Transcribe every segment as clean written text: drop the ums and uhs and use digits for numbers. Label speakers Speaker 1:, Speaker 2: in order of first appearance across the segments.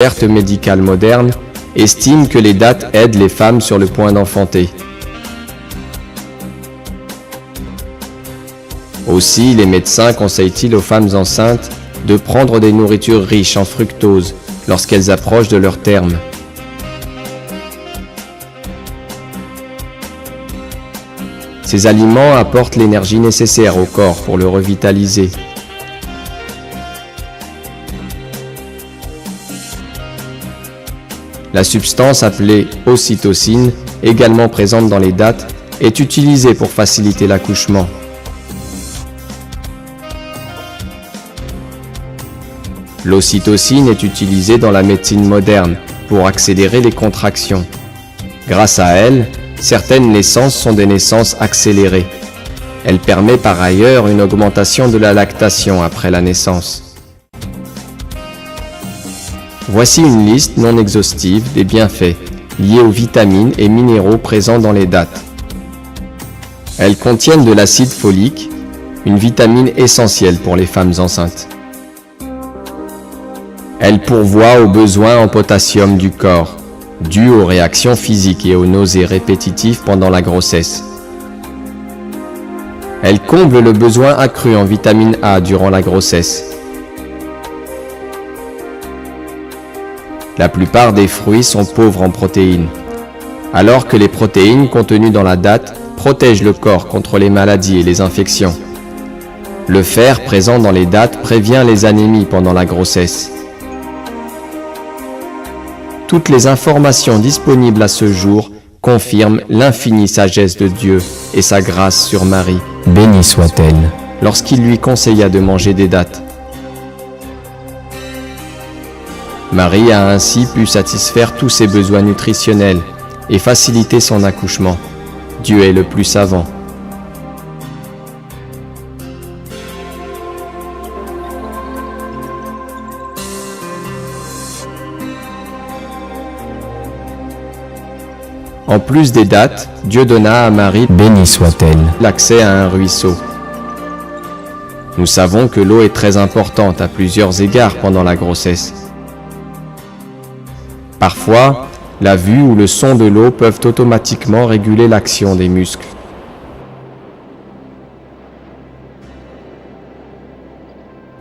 Speaker 1: découvertes médicales modernes estiment que les dattes aident les femmes sur le point d'enfanter. Aussi, les médecins conseillent-ils aux femmes enceintes de prendre des nourritures riches en fructose lorsqu'elles approchent de leur terme. Ces aliments apportent l'énergie nécessaire au corps pour le revitaliser. La substance appelée ocytocine, également présente dans les dattes, est utilisée pour faciliter l'accouchement. L'ocytocine est utilisée dans la médecine moderne pour accélérer les contractions. Grâce à elle, certaines naissances sont des naissances accélérées. Elle permet par ailleurs une augmentation de la lactation après la naissance. Voici une liste non exhaustive des bienfaits liés aux vitamines et minéraux présents dans les dattes. Elles contiennent de l'acide folique, une vitamine essentielle pour les femmes enceintes. Elles pourvoient aux besoins en potassium du corps, dû aux réactions physiques et aux nausées répétitives pendant la grossesse. Elles comblent le besoin accru en vitamine A durant la grossesse. La plupart des fruits sont pauvres en protéines, alors que les protéines contenues dans la datte protègent le corps contre les maladies et les infections. Le fer présent dans les dattes prévient les anémies pendant la grossesse. Toutes les informations disponibles à ce jour confirment l'infinie sagesse de Dieu et sa grâce sur Marie, bénie soit-elle, lorsqu'il lui conseilla de manger des dattes. Marie a ainsi pu satisfaire tous ses besoins nutritionnels et faciliter son accouchement. Dieu est le plus savant. En plus des dattes, Dieu donna à Marie, bénie soit-elle, l'accès à un ruisseau. Nous savons que l'eau est très importante à plusieurs égards pendant la grossesse. Parfois, la vue ou le son de l'eau peuvent automatiquement réguler l'action des muscles.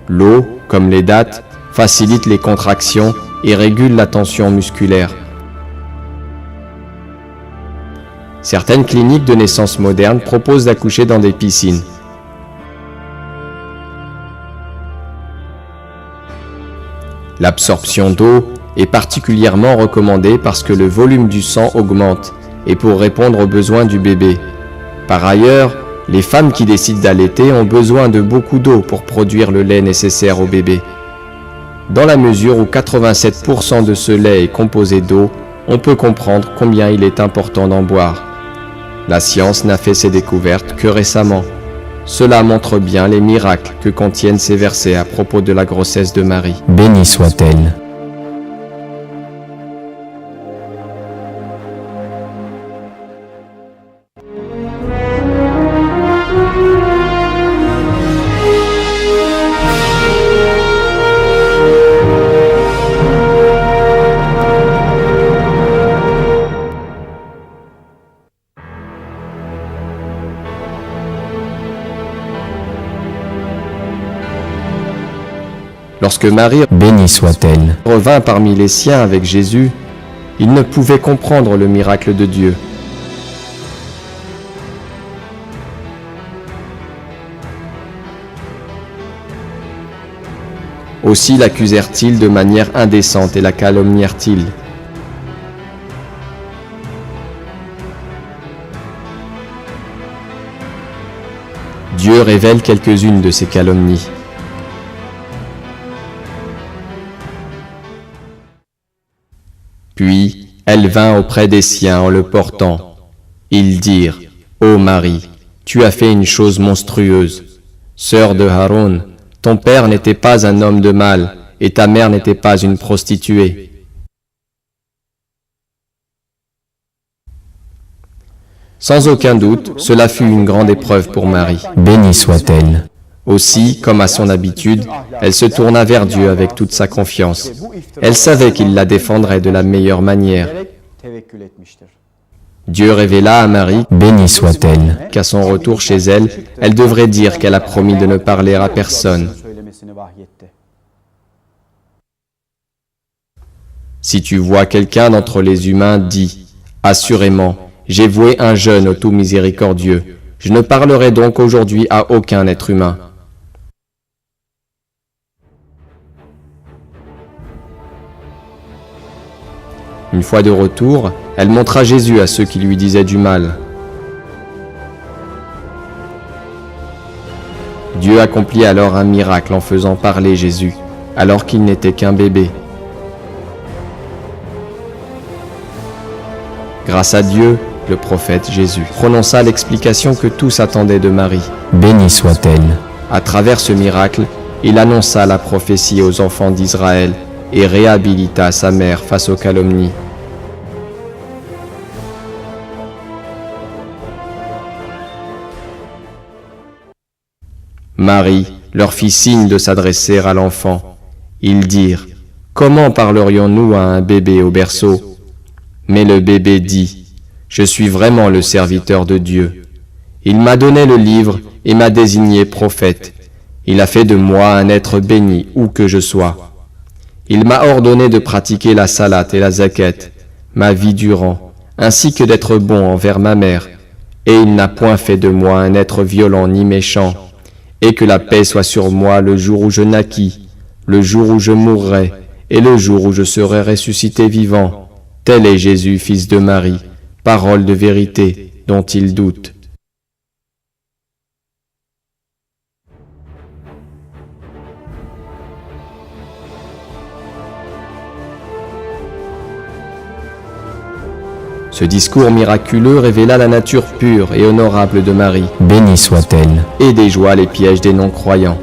Speaker 1: L'eau, comme les dattes, facilite les contractions et régule la tension musculaire. Certaines cliniques de naissance modernes proposent d'accoucher dans des piscines. L'absorption d'eau est particulièrement recommandée parce que le volume du sang augmente et pour répondre aux besoins du bébé. Par ailleurs, les femmes qui décident d'allaiter ont besoin de beaucoup d'eau pour produire le lait nécessaire au bébé. Dans la mesure où 87% de ce lait est composé d'eau, on peut comprendre combien il est important d'en boire. La science n'a fait ses découvertes que récemment. Cela montre bien les miracles que contiennent ces versets à propos de la grossesse de Marie. Bénie soit-elle. Lorsque Marie, bénie soit-elle, revint parmi les siens avec Jésus, il ne pouvait comprendre le miracle de Dieu. Aussi l'accusèrent-ils de manière indécente et la calomnièrent-ils. Dieu révèle quelques-unes de ces calomnies. Puis, elle vint auprès des siens en le portant. Ils dirent, « Ô Marie, tu as fait une chose monstrueuse. Sœur de Haroun, ton père n'était pas un homme de mal, et ta mère n'était pas une prostituée. » Sans aucun doute, cela fut une grande épreuve pour Marie. Bénie soit-elle. Aussi, comme à son habitude, elle se tourna vers Dieu avec toute sa confiance. Elle savait qu'il la défendrait de la meilleure manière. Dieu révéla à Marie,
Speaker 2: Bénie soit-elle.
Speaker 1: qu'à son retour chez elle, elle devrait dire qu'elle a promis de ne parler à personne. Si tu vois quelqu'un d'entre les humains, dis, assurément, j'ai voué un jeûne au tout miséricordieux. Je ne parlerai donc aujourd'hui à aucun être humain. Une fois de retour, elle montra Jésus à ceux qui lui disaient du mal. Dieu accomplit alors un miracle en faisant parler Jésus, alors qu'il n'était qu'un bébé. Grâce à Dieu, le prophète Jésus prononça l'explication que tous attendaient de Marie.
Speaker 2: Bénie soit-elle.
Speaker 1: À travers ce miracle, il annonça la prophétie aux enfants d'Israël et réhabilita sa mère face aux calomnies. Marie leur fit signe de s'adresser à l'enfant. Ils dirent, « Comment parlerions-nous à un bébé au berceau ?» Mais le bébé dit, « Je suis vraiment le serviteur de Dieu. Il m'a donné le livre et m'a désigné prophète. Il a fait de moi un être béni où que je sois. Il m'a ordonné de pratiquer la salate et la zakat, ma vie durant, ainsi que d'être bon envers ma mère. Et il n'a point fait de moi un être violent ni méchant. Et que la paix soit sur moi le jour où je naquis, le jour où je mourrai, et le jour où je serai ressuscité vivant. Tel est Jésus, fils de Marie, parole de vérité, dont il doute. » Ce discours miraculeux révéla la nature pure et honorable de Marie.
Speaker 2: Bénie soit-elle.
Speaker 1: Et déjoua les pièges des non-croyants.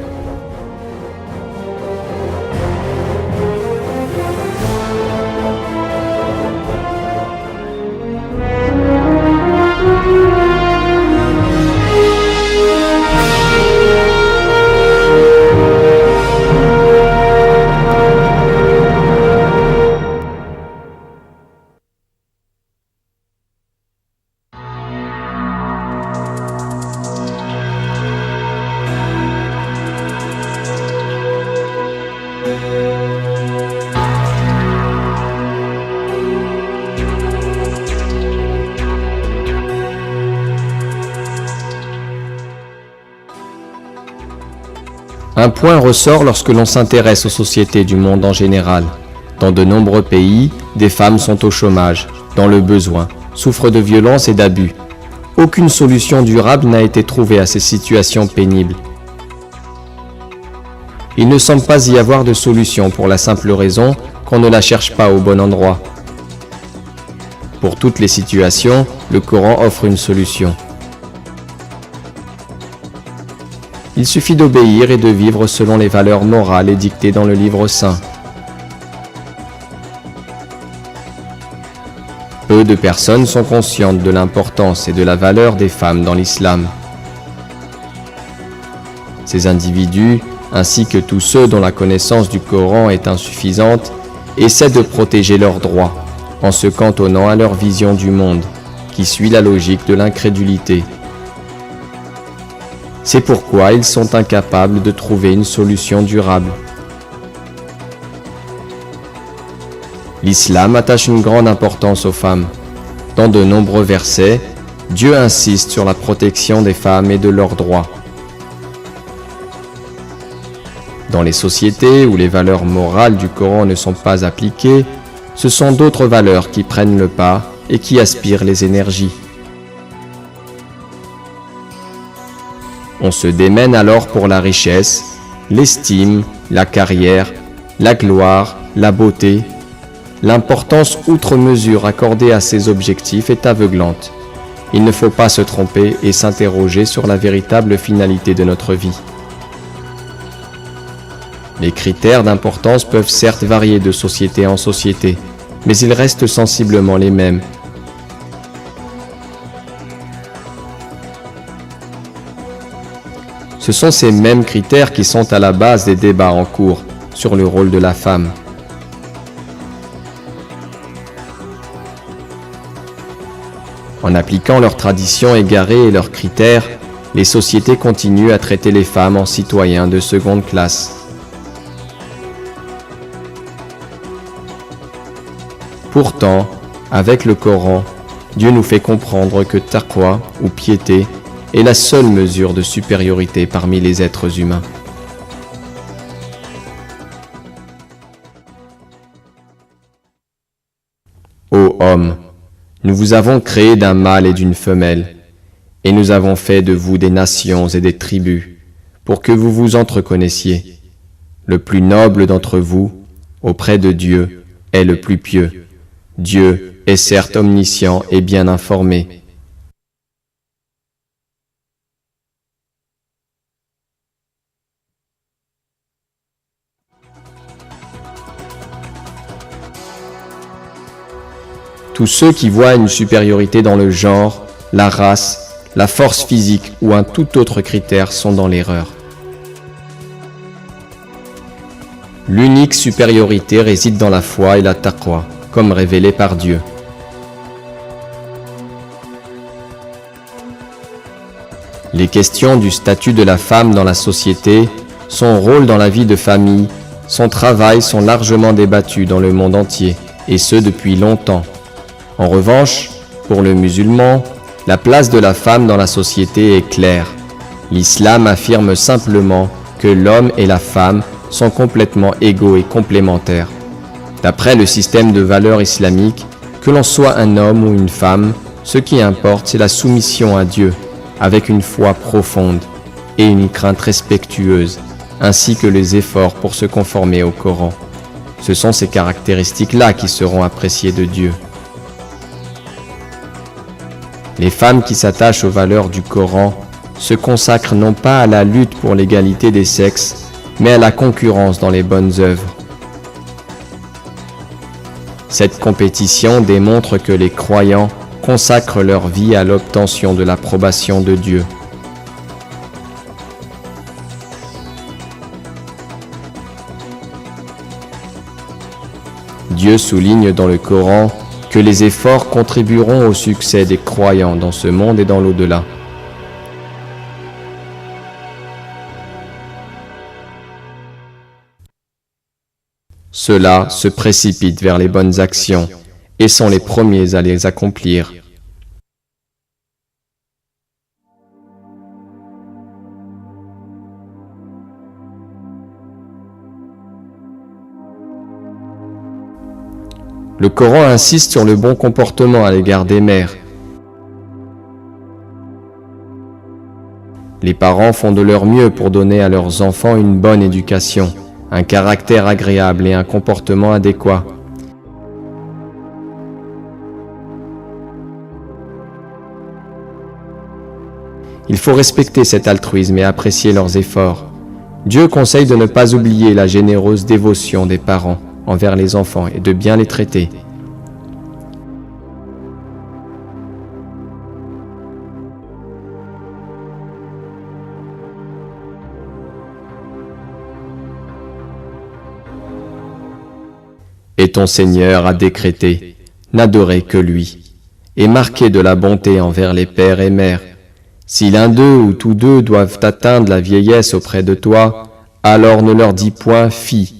Speaker 1: Un point ressort lorsque l'on s'intéresse aux sociétés du monde en général. Dans de nombreux pays, des femmes sont au chômage, dans le besoin, souffrent de violences et d'abus. Aucune solution durable n'a été trouvée à ces situations pénibles. Il ne semble pas y avoir de solution pour la simple raison qu'on ne la cherche pas au bon endroit. Pour toutes les situations, le Coran offre une solution. Il suffit d'obéir et de vivre selon les valeurs morales édictées dans le livre saint. Peu de personnes sont conscientes de l'importance et de la valeur des femmes dans l'islam. Ces individus, ainsi que tous ceux dont la connaissance du Coran est insuffisante, essaient de protéger leurs droits en se cantonnant à leur vision du monde, qui suit la logique de l'incrédulité. C'est pourquoi ils sont incapables de trouver une solution durable. L'islam attache une grande importance aux femmes. Dans de nombreux versets, Dieu insiste sur la protection des femmes et de leurs droits. Dans les sociétés où les valeurs morales du Coran ne sont pas appliquées, ce sont d'autres valeurs qui prennent le pas et qui aspirent les énergies. On se démène alors pour la richesse, l'estime, la carrière, la gloire, la beauté. L'importance outre mesure accordée à ces objectifs est aveuglante. Il ne faut pas se tromper et s'interroger sur la véritable finalité de notre vie. Les critères d'importance peuvent certes varier de société en société, mais ils restent sensiblement les mêmes. Ce sont ces mêmes critères qui sont à la base des débats en cours sur le rôle de la femme. En appliquant leurs traditions égarées et leurs critères, les sociétés continuent à traiter les femmes en citoyens de seconde classe. Pourtant, avec le Coran, Dieu nous fait comprendre que taqwa, ou piété, est la seule mesure de supériorité parmi les êtres humains. Ô homme, nous vous avons créé d'un mâle et d'une femelle, et nous avons fait de vous des nations et des tribus, pour que vous vous entreconnaissiez. Le plus noble d'entre vous, auprès de Dieu, est le plus pieux. Dieu est certes omniscient et bien informé. Tous ceux qui voient une supériorité dans le genre, la race, la force physique ou un tout autre critère sont dans l'erreur. L'unique supériorité réside dans la foi et la taqwa, comme révélé par Dieu. Les questions du statut de la femme dans la société, son rôle dans la vie de famille, son travail sont largement débattues dans le monde entier, et ce depuis longtemps. En revanche, pour le musulman, la place de la femme dans la société est claire. L'islam affirme simplement que l'homme et la femme sont complètement égaux et complémentaires. D'après le système de valeurs islamique, que l'on soit un homme ou une femme, ce qui importe c'est la soumission à Dieu, avec une foi profonde et une crainte respectueuse, ainsi que les efforts pour se conformer au Coran. Ce sont ces caractéristiques-là qui seront appréciées de Dieu. Les femmes qui s'attachent aux valeurs du Coran se consacrent non pas à la lutte pour l'égalité des sexes, mais à la concurrence dans les bonnes œuvres. Cette compétition démontre que les croyants consacrent leur vie à l'obtention de l'approbation de Dieu. Dieu souligne dans le Coran que les efforts contribueront au succès des croyants dans ce monde et dans l'au-delà. Ceux-là se précipitent vers les bonnes actions et sont les premiers à les accomplir. Le Coran insiste sur le bon comportement à l'égard des mères. Les parents font de leur mieux pour donner à leurs enfants une bonne éducation, un caractère agréable et un comportement adéquat. Il faut respecter cet altruisme et apprécier leurs efforts. Dieu conseille de ne pas oublier la généreuse dévotion des parents envers les enfants et de bien les traiter. Et ton Seigneur a décrété, n'adorez que lui, et marquez de la bonté envers les pères et mères. Si l'un d'eux ou tous deux doivent atteindre la vieillesse auprès de toi, alors ne leur dis point « fi »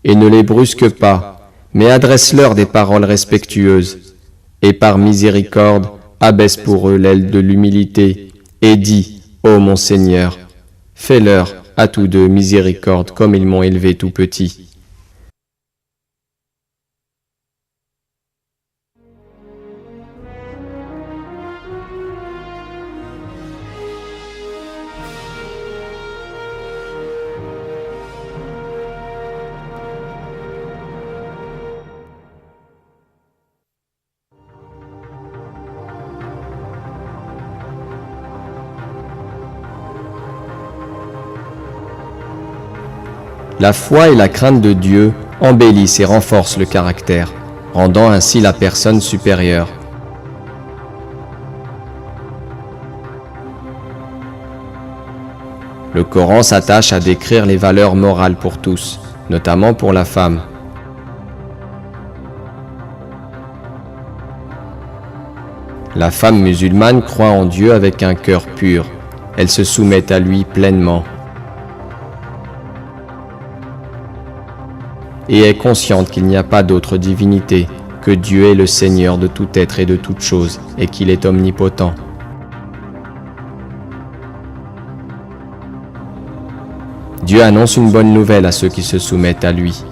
Speaker 1: et ne les brusque pas, mais adresse-leur des paroles respectueuses. Et par miséricorde, abaisse pour eux l'aile de l'humilité, et dis « Ô mon Seigneur, fais-leur à tous deux miséricorde comme ils m'ont élevé tout petit. » La foi et la crainte de Dieu embellissent et renforcent le caractère, rendant ainsi la personne supérieure. Le Coran s'attache à décrire les valeurs morales pour tous, notamment pour la femme. La femme musulmane croit en Dieu avec un cœur pur. Elle se soumet à lui pleinement. Et est consciente qu'il n'y a pas d'autre divinité, que Dieu est le Seigneur de tout être et de toute chose, et qu'il est omnipotent. Dieu annonce une bonne nouvelle à ceux qui se soumettent à lui.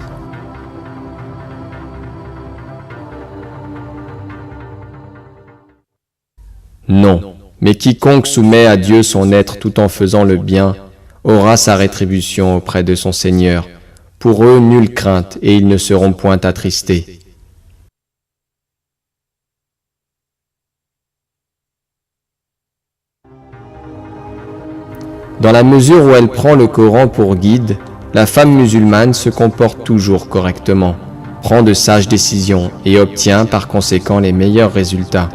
Speaker 1: Non, mais quiconque soumet à Dieu son être tout en faisant le bien, aura sa rétribution auprès de son Seigneur. Pour eux, nulle crainte, et ils ne seront point attristés. Dans la mesure où elle prend le Coran pour guide, la femme musulmane se comporte toujours correctement, prend de sages décisions et obtient par conséquent les meilleurs résultats.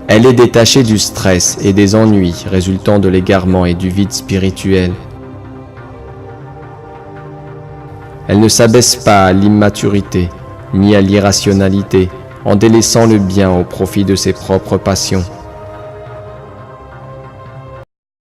Speaker 1: Elle est détachée du stress et des ennuis résultant de l'égarement et du vide spirituel. Elle ne s'abaisse pas à l'immaturité, ni à l'irrationalité, en délaissant le bien au profit de ses propres passions.